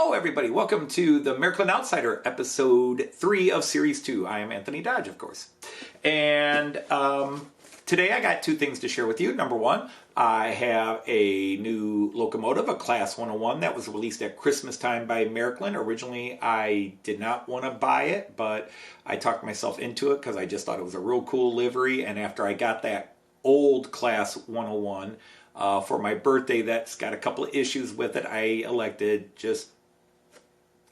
Hello everybody, welcome to the Märklin Outsider, episode 3 of series 2. I am Anthony Dodge, of course. And today I got two things to share with you. Number one, I have a new locomotive, a Class 101 that was released at Christmas time by Märklin. Originally I did not want to buy it, but I talked myself into it because I just thought it was a real cool livery. And after I got that old Class 101 for my birthday that's got a couple of issues with it, I elected just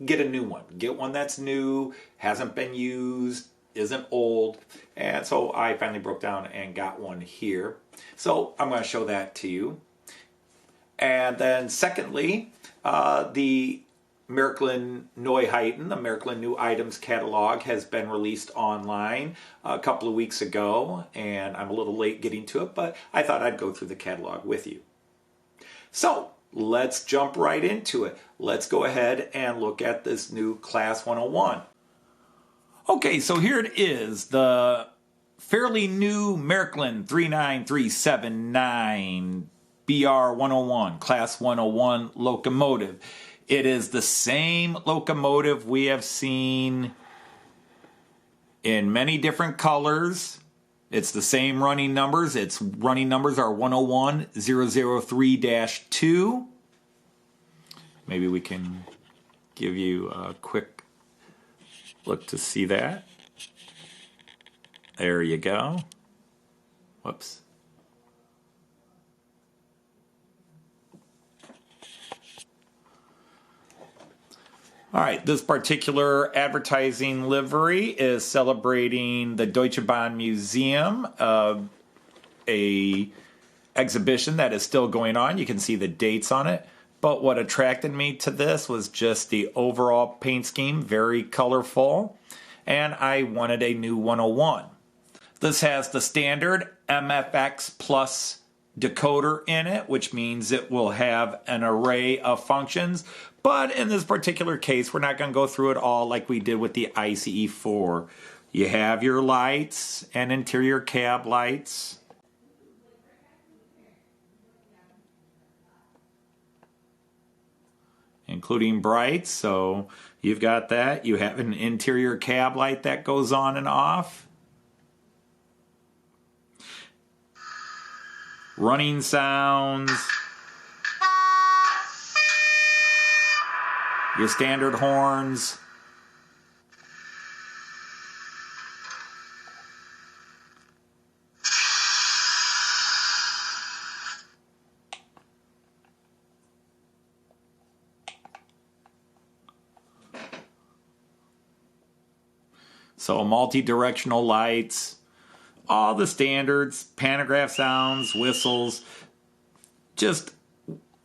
get a new one. Get one that's new, hasn't been used, isn't old. And so I finally broke down and got one here. So I'm going to show that to you. And then secondly, the Märklin Neuheiten, the Märklin New Items catalog, has been released online a couple of weeks ago, and I'm a little late getting to it, but I thought I'd go through the catalog with you. So let's jump right into it. Let's go ahead and look at this new Class 101. Okay, so here it is, the fairly new Märklin 39379 BR101, Class 101 locomotive. It is the same locomotive we have seen in many different colors. It's the same running numbers. Its running numbers are 101003-2. Maybe we can give you a quick look to see that. There you go. Whoops. All right, this particular advertising livery is celebrating the Deutsche Bahn Museum, a exhibition that is still going on. You can see the dates on it. But what attracted me to this was just the overall paint scheme, very colorful, and I wanted a new 101. This has the standard MFX Plus decoder in it, which means it will have an array of functions. But in this particular case, we're not going to go through it all like we did with the ICE4. You have your lights and interior cab lights. Including brights, so you've got that. You have an interior cab light that goes on and off. Running sounds. Your standard horns. So multi-directional lights, all the standards, pantograph sounds, whistles, just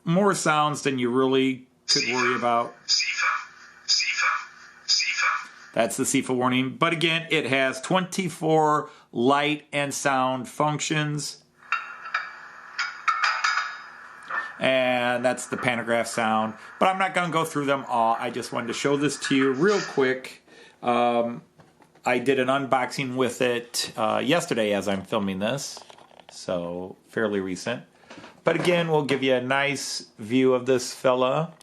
more sounds than you really could worry about. That's the CIFA warning. But again, it has 24 light and sound functions. And that's the pantograph sound. But I'm not going to go through them all. I just wanted to show this to you real quick. I did an unboxing with it yesterday as I'm filming this. So fairly recent. But again, we'll give you a nice view of this fella.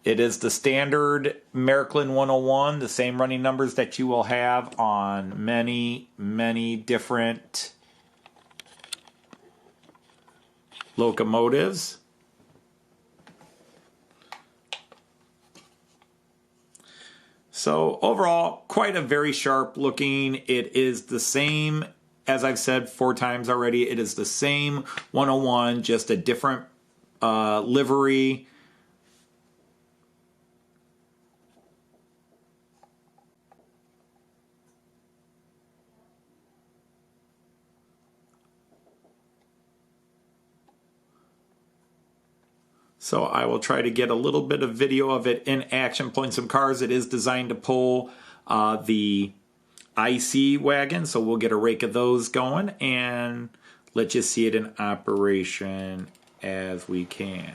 It is the standard Märklin 101, the same running numbers that you will have on many, many different locomotives. So overall, quite a very sharp looking. It is the same, as I've said 4 times already, it is the same 101, just a different livery. So I will try to get a little bit of video of it in action, pulling some cars. It is designed to pull the IC wagon, so we'll get a rake of those going and let you see it in operation as we can.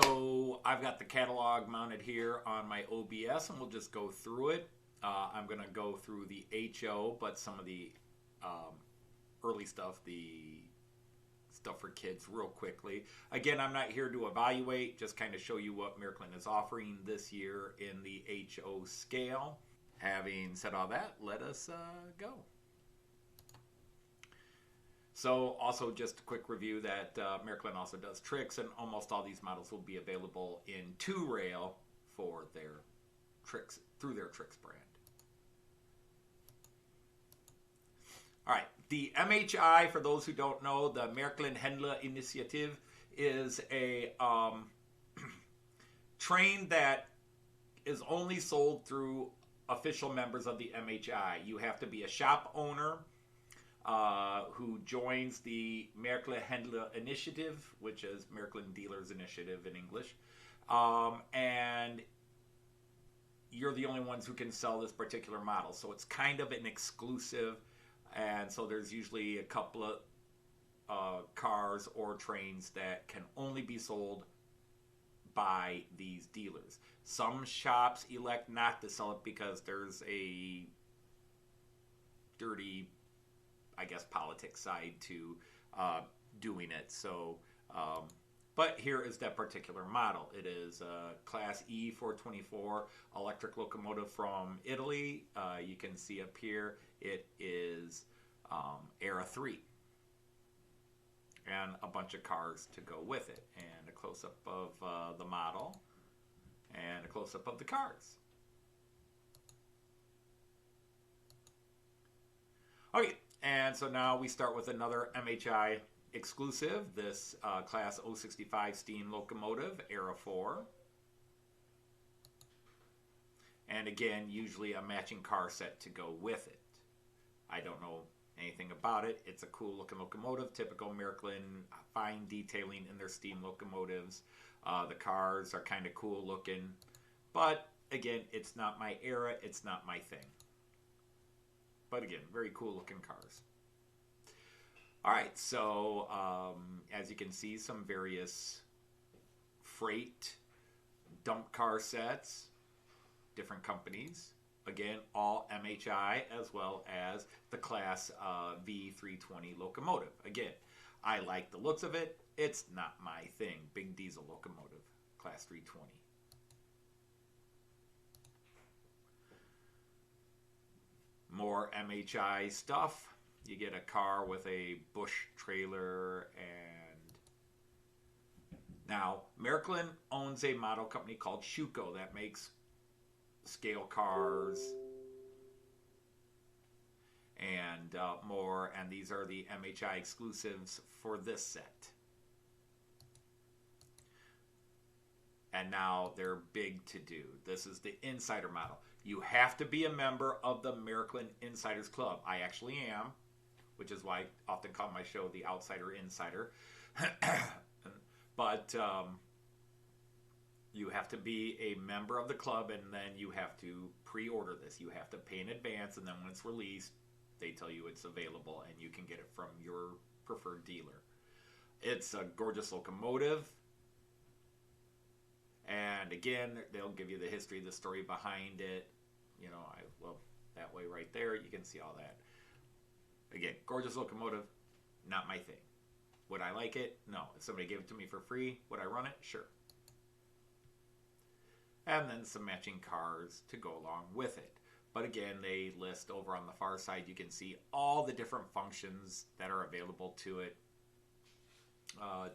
so I've got the catalog mounted here on my OBS, and we'll just go through it. I'm going to go through the HO, but some of the early stuff, the stuff for kids, real quickly. Again, I'm not here to evaluate, just kind of show you what Märklin is offering this year in the HO scale. Having said all that, let us go. So also just a quick review that Märklin also does tricks, and almost all these models will be available in 2-rail for their tricks, through their tricks brand. All right, the MHI, for those who don't know, the Märklin Händler Initiative, is a train that is only sold through official members of the MHI. You have to be a shop owner who joins the Märklin Händler Initiative, which is Märklin Dealers Initiative in English, and you're the only ones who can sell this particular model. So it's kind of an exclusive, and so there's usually a couple of cars or trains that can only be sold by these dealers. Some shops elect not to sell it because there's a dirty, I guess, politics side to doing it. So, but here is that particular model. It is a Class E 424 electric locomotive from Italy. You can see up here it is Era 3. And a bunch of cars to go with it. And a close-up of the model. And a close-up of the cars. Okay, and so now we start with another MHI exclusive, this Class 065 steam locomotive, Era 4. And again, usually a matching car set to go with it. I don't know anything about it. It's a cool looking locomotive, typical Märklin, fine detailing in their steam locomotives. The cars are kind of cool looking, but again, it's not my era, it's not my thing. But again, very cool looking cars. All right, so as you can see, some various freight dump car sets, different companies. Again, all MHI, as well as the Class V320 locomotive. Again, I like the looks of it. It's not my thing. Big diesel locomotive, Class 320. More MHI stuff. You get a car with a Bush trailer, and now Märklin owns a model company called Schuco that makes scale cars and more, and these are the MHI exclusives for this set. And now they're big to do. This is the Insider model. You have to be a member of the Märklin Insiders Club. I actually am, which is why I often call my show the Outsider Insider. But you have to be a member of the club, and then you have to pre-order this. You have to pay in advance, and then when it's released, they tell you it's available, and you can get it from your preferred dealer. It's a gorgeous locomotive. And again, they'll give you the history, the story behind it. You know, well, that way right there, you can see all that. Again, gorgeous locomotive, not my thing. Would I like it? No. If somebody gave it to me for free, would I run it? Sure. And then some matching cars to go along with it. But again, they list over on the far side, you can see all the different functions that are available to it,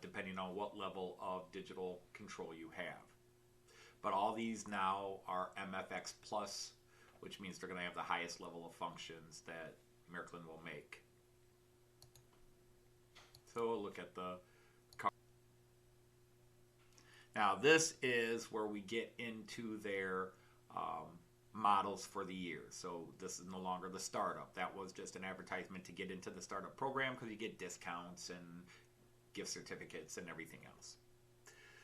depending on what level of digital control you have. But all these now are MFX Plus, which means they're going to have the highest level of functions that Märklin will make. So we'll look at the car. Now this is where we get into their models for the year. So this is no longer the startup. That was just an advertisement to get into the startup program because you get discounts and gift certificates and everything else.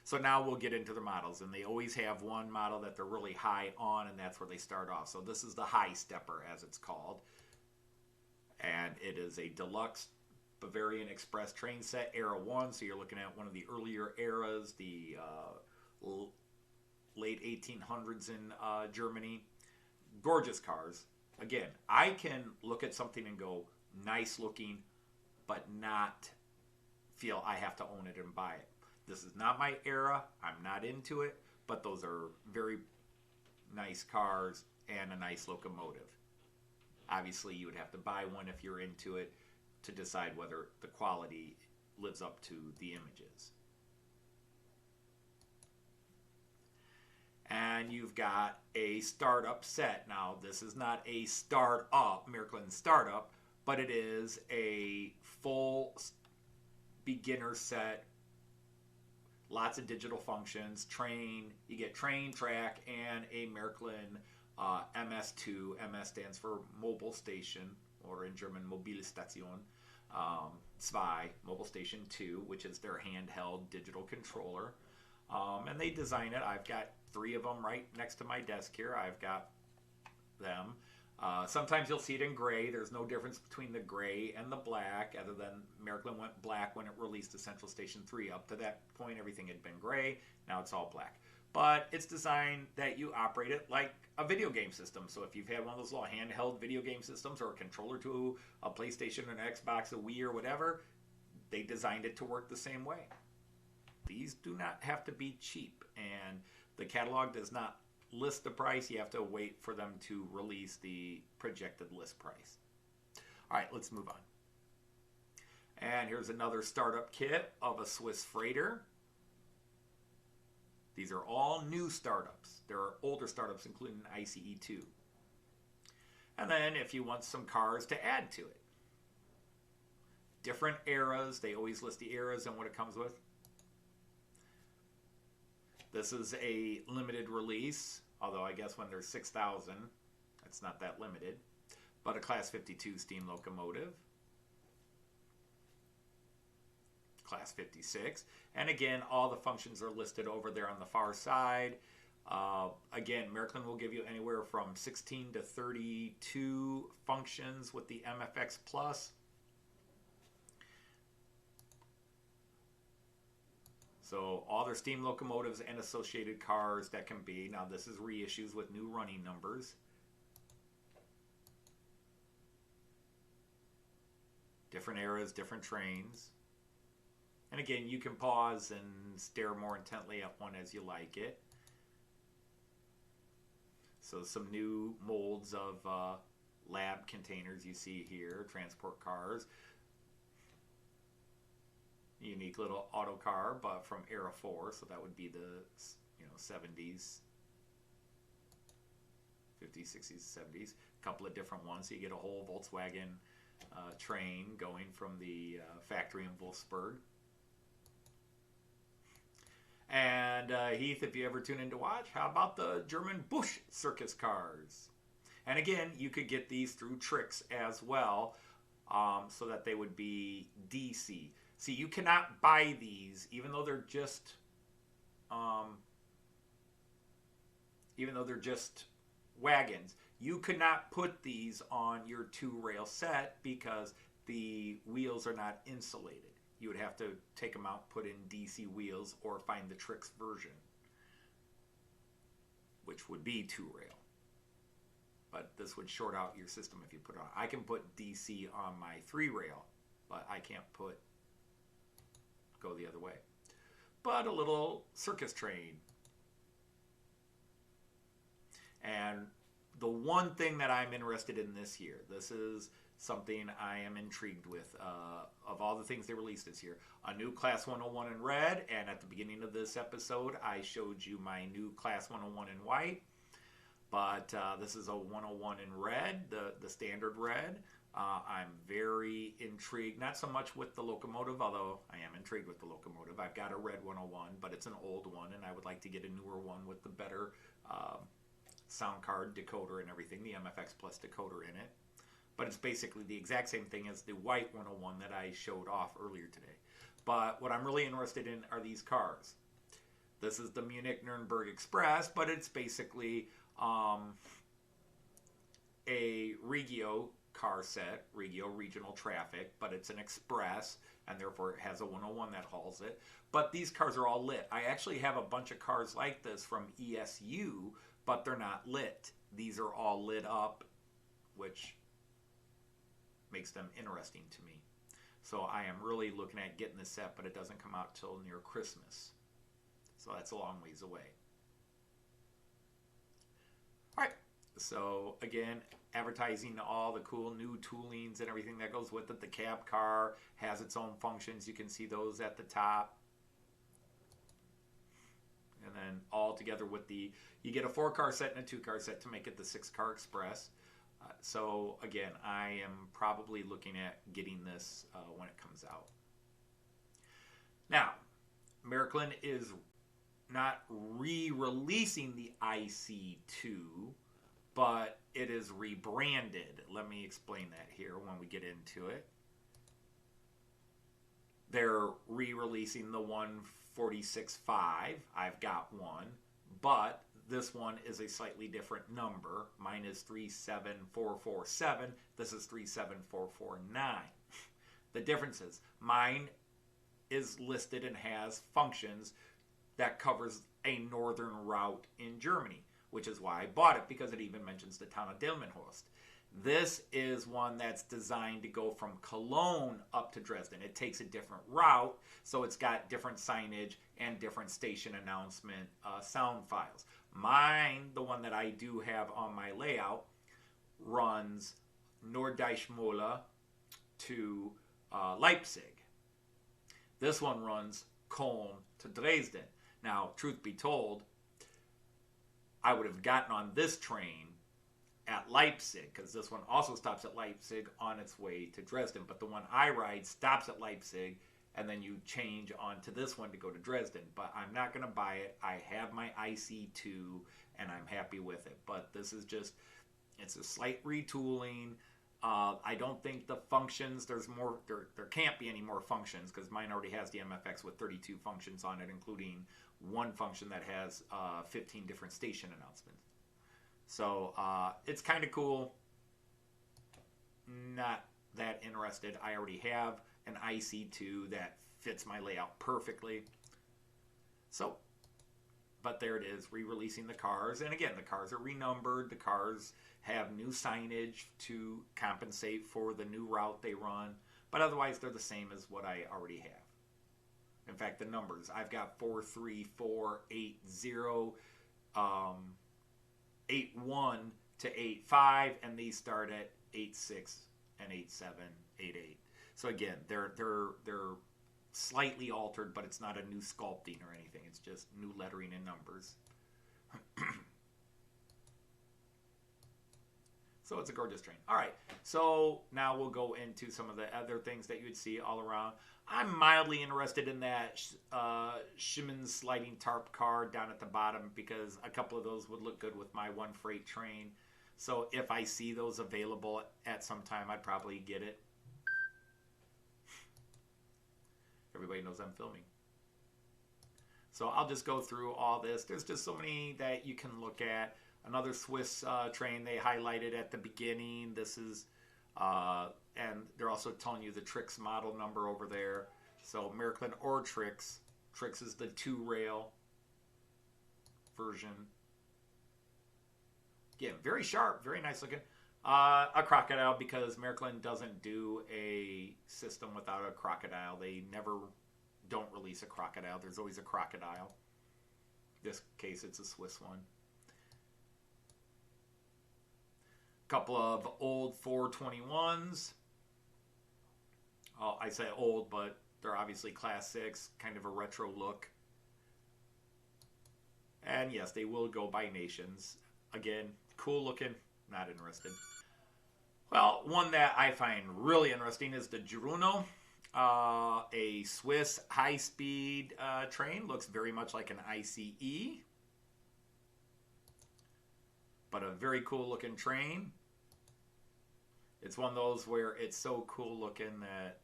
So now we'll get into the models, and they always have one model that they're really high on, and that's where they start off. So this is the High Stepper, as it's called, and it is a deluxe Bavarian Express train set, Era 1, so you're looking at one of the earlier eras, the late 1800s in Germany. Gorgeous cars. Again, I can look at something and go, nice looking, but not feel I have to own it and buy it. This is not my era. I'm not into it, but those are very nice cars and a nice locomotive. Obviously, you would have to buy one if you're into it to decide whether the quality lives up to the images. And you've got a startup set. Now, this is not a startup, Märklin startup, but it is a full beginner set. Lots of digital functions, train, you get train, track, and a Märklin MS2. MS stands for mobile station, or in German Mobile Station. 2, Mobile Station 2, which is their handheld digital controller. And they design it. I've got 3 of them right next to my desk here. I've got them. Sometimes you'll see it in gray. There's no difference between the gray and the black, other than Märklin went black when it released the Central Station 3. Up to that point, everything had been gray. Now it's all black. But it's designed that you operate it like a video game system. So if you've had one of those little handheld video game systems or a controller to a PlayStation, an Xbox, a Wii, or whatever, they designed it to work the same way. These do not have to be cheap, and the catalog does not list the price. You have to wait for them to release the projected list price. All right, let's move on. And here's another startup kit of a Swiss freighter. These are all new startups. There are older startups, including ICE2. And then if you want some cars to add to it. Different eras. They always list the eras and what it comes with. This is a limited release, although I guess when there's 6,000, it's not that limited. But a Class 52 steam locomotive. Class 56. And again, all the functions are listed over there on the far side. Again, Märklin will give you anywhere from 16 to 32 functions with the MFX Plus. So all their steam locomotives and associated cars that can be. Now this is reissues with new running numbers. Different eras, different trains. And again, you can pause and stare more intently at one as you like it. So some new molds of lab containers you see here, transport cars. Unique little auto car, but from Era 4, so that would be the 70s, 50s, 60s, 70s. A couple of different ones, so you get a whole Volkswagen train going from the factory in Wolfsburg. And Heath, if you ever tune in to watch, how about the German Busch circus cars? And again, you could get these through tricks as well, so that they would be DC. See, you cannot buy these, even though they're just wagons. You could not put these on your 2-rail set because the wheels are not insulated. You would have to take them out, put in DC wheels, or find the Trix version, which would be 2-rail. But this would short out your system if you put it on. I can put DC on my 3-rail, but I can't go the other way. But a little circus train. And the one thing that I'm interested in this year, this is something I am intrigued with, of all the things they released this year. A new Class 101 in red, and at the beginning of this episode, I showed you my new Class 101 in white. But this is a 101 in red, the standard red. I'm very intrigued, not so much with the locomotive, although I am intrigued with the locomotive. I've got a red 101, but it's an old one, and I would like to get a newer one with the better sound card decoder and everything, the MFX Plus decoder in it. But it's basically the exact same thing as the white 101 that I showed off earlier today. But what I'm really interested in are these cars. This is the Munich-Nuremberg Express, but it's basically a Regio car set, Regio regional traffic, but it's an express, and therefore it has a 101 that hauls it. But these cars are all lit. I actually have a bunch of cars like this from ESU, but they're not lit. These are all lit up, which makes them interesting to me. So I am really looking at getting this set, but it doesn't come out till near Christmas. So that's a long ways away. All right. So again, advertising all the cool new toolings and everything that goes with it. The cab car has its own functions. You can see those at the top. And then all together with you get a 4-car set and a 2-car set to make it the 6-car express. So again, I am probably looking at getting this when it comes out. Now, Märklin is not re-releasing the IC2, but it is rebranded. Let me explain that here when we get into it. They're re-releasing the 146.5. I've got one, but this one is a slightly different number. Mine is 37447. This is 37449. The difference is mine is listed and has functions that covers a northern route in Germany, which is why I bought it, because it even mentions the town of Delmenhorst. This is one that's designed to go from Cologne up to Dresden. It takes a different route, so it's got different signage and different station announcement sound files. Mine, the one that I do have on my layout, runs Norddeutschmühle to Leipzig. This one runs Cologne to Dresden. Now, truth be told, I would have gotten on this train at Leipzig, because this one also stops at Leipzig on its way to Dresden. But the one I ride stops at Leipzig, and then you change onto this one to go to Dresden. But I'm not going to buy it. I have my IC2, and I'm happy with it. But this is just, it's a slight retooling. I don't think the functions, there's more, there can't be any more functions, because mine already has the MFX with 32 functions on it, including one function that has 15 different station announcements. So it's kind of cool. Not that interested. I already have an IC2 that fits my layout perfectly. So, but there it is, re-releasing the cars. And again, the cars are renumbered. The cars have new signage to compensate for the new route they run. But otherwise, they're the same as what I already have. In fact, the numbers, I've got 43480, 81 to 85, and these start at 86 and 87, 88. So again, they're slightly altered, but it's not a new sculpting or anything. It's just new lettering and numbers. So it's a gorgeous train. All right, so now we'll go into some of the other things that you would see all around. I'm mildly interested in that Siemens sliding tarp car down at the bottom, because a couple of those would look good with my one freight train. So if I see those available at some time, I'd probably get it. Everybody knows I'm filming. So I'll just go through all this. There's just so many that you can look at. Another Swiss train they highlighted at the beginning. This is, and they're also telling you the Trix model number over there. So Märklin or Trix. Trix is the 2-rail version. Again, very sharp, very nice looking. A crocodile, because Märklin doesn't do a system without a crocodile. They never don't release a crocodile. There's always a crocodile. In this case, it's a Swiss one. Couple of old 421s. I say old, but they're obviously Class 6, kind of a retro look. And yes, they will go by nations. Again, cool looking, not interested. Well, one that I find really interesting is the Giruno. A Swiss high-speed train. Looks very much like an ICE. But a very cool looking train. It's one of those where it's so cool looking that,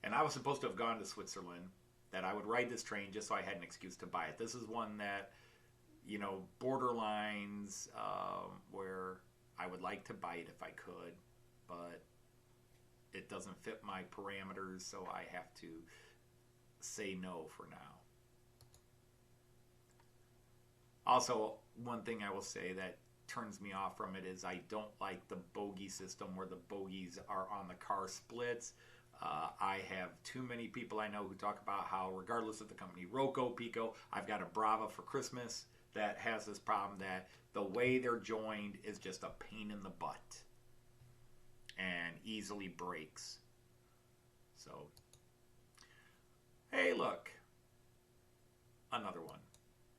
and I was supposed to have gone to Switzerland, that I would ride this train just so I had an excuse to buy it. This is one that, you know, borderlines where I would like to buy it if I could, but it doesn't fit my parameters, so I have to say no for now. Also, one thing I will say that turns me off from it is I don't like the bogey system where the bogies are on the car splits. I have too many people I know who talk about how, regardless of the company, Roco, Pico, I've got a Brava for Christmas that has this problem that the way they're joined is just a pain in the butt and easily breaks. So, hey, look, another one.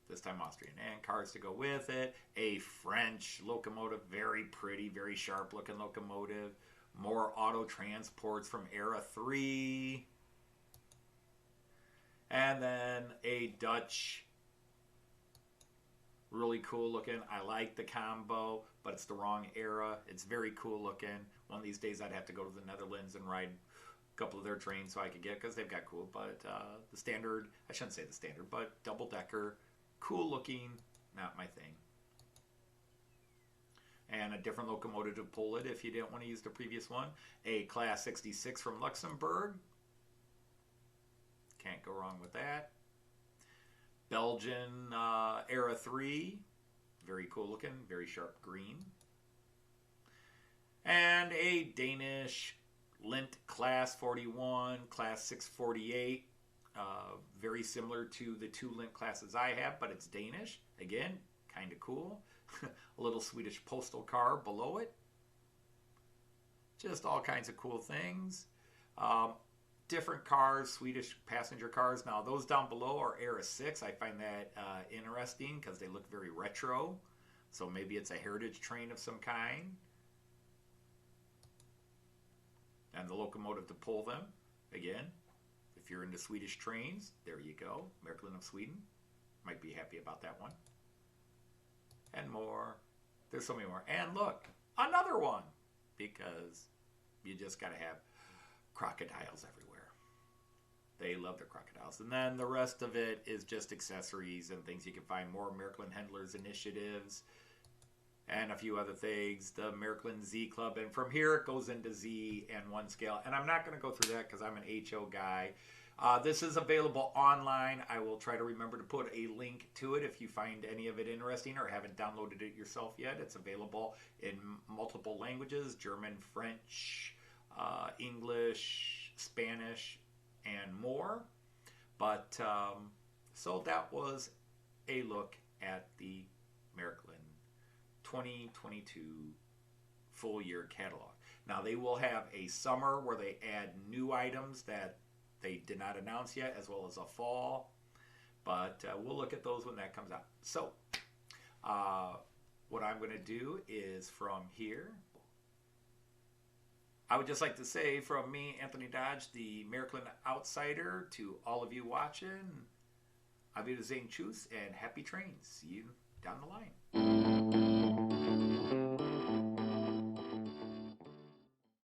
This time Austrian, and cars to go with it. A French locomotive, very pretty, very sharp looking locomotive. More auto transports from Era 3. And then a Dutch, really cool looking. I like the combo, but it's the wrong era. It's very cool looking. One of these days I'd have to go to the Netherlands and ride a couple of their trains so I could get, because they've got cool, but the standard, I shouldn't say the standard, but double decker, cool looking, not my thing. And a different locomotive to pull it if you didn't want to use the previous one. A Class 66 from Luxembourg. Can't go wrong with that. Belgian Era 3. Very cool looking, very sharp green. And a Danish Lint Class 41, Class 648. Very similar to the two Lint classes I have, but it's Danish. Again, kind of cool. A little Swedish postal car below it. Just all kinds of cool things. Different cars, Swedish passenger cars. Now, those down below are Era 6. I find that interesting because they look very retro. So maybe it's a heritage train of some kind. And the locomotive to pull them. Again, if you're into Swedish trains, there you go. Märklin of Sweden. Might be happy about that one. And more. There's so many more. And look, another one. Because you just got to have crocodiles everywhere. They love their crocodiles. And then the rest of it is just accessories and things you can find. More Märklin Handlers initiatives. And a few other things. The Märklin Z Club. And from here it goes into Z and 1 scale. And I'm not going to go through that because I'm an HO guy. This is available online. I will try to remember to put a link to it if you find any of it interesting or haven't downloaded it yourself yet. It's available in multiple languages. German, French, English, Spanish, and more. But, so that was a look at the Märklin 2022 full year catalog. Now they will have a summer where they add new items that they did not announce yet, as well as a fall. But we'll look at those when that comes out. So what I'm going to do is from here, I would just like to say from me, Anthony Dodge, the Märklin Outsider, to all of you watching, Auf Wiedersehen, tschüss, and happy trains. See you down the line.